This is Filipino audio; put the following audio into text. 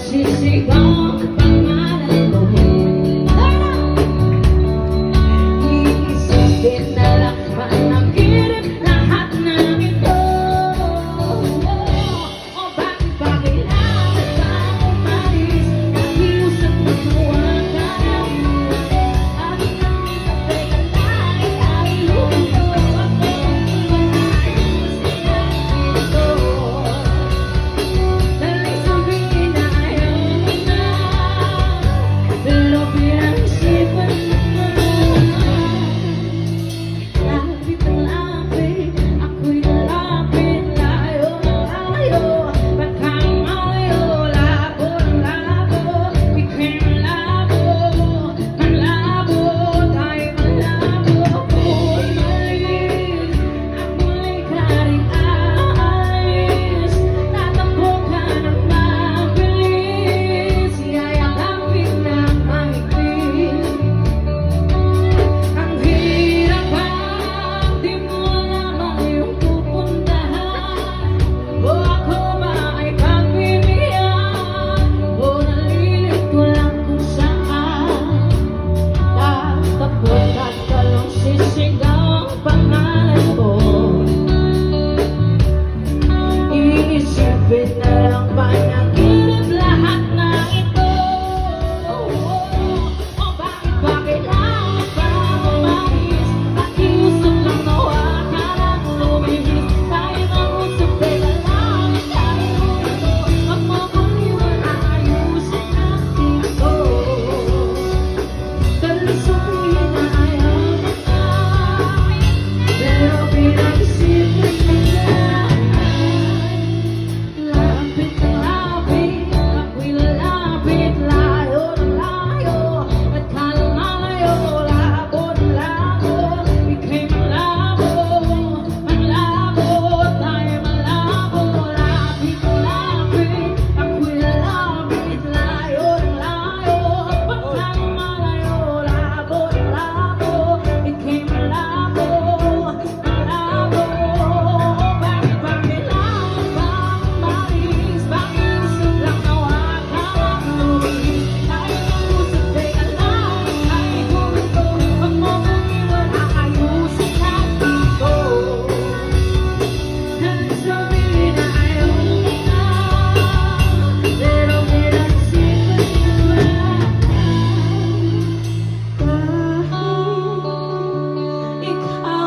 sisigaw ang pangalan mo. Iisipin na lang panaginip lahat ng ito. O bakit ba kailangan pa umalis? Nahiusap mo tuwag ka ng muli. At nang sabay ka lang ay luto. Ako manayos na ito. Daling sabihin na ayaw mo na, pero pinag-isipan mo na. Lapit na lapit, ako'y lalapit, layo na layo. Pagkang malayo, labo na labo, ika'y malabo, malabo, tayo malabo. Ako'y malis, ako'y karing alis. Tatakbo ka ng mabilis, yayakapin ng mahigpit. Ang hirap pag di mo alam ang iyong pupuntahan. O ako ba ay pagbibigyan, o nalilito lang kung saan. Tatakot at talong sisigaw ang pangalan mo. Iisipin na lang panaginip lahat ng ito. O bakit ba kailangan pa umalis? Nakiusap lang na huwag ka nang lumihis. Tayo mag-usap, teka lang, tayo ito. Wag mo kong iwan, aayusin natin ito. Daling sabihin na ayaw mo na, pero pinag-isipan mo na. Lapit na lapit, ako'y lalapit, layo na layo. At kala malayo, labo na labo, ika'y malabo, malabo, tayo malabo. Lapit na lapit, ako'y lalapit, layo na layo. At kala malayo, labo na labo, ika'y malabo, malabo. Bakit ba kailangan pa umalis? Pakiusap lang na huwag ka nang lumihis. Tayo mag-usap, teka lang, ay huminto. Wag mo kong iwan, aayusin natin ito. Daling sabihin na ayaw mo na, pero pinag-isipan mo na. Dahil ikaw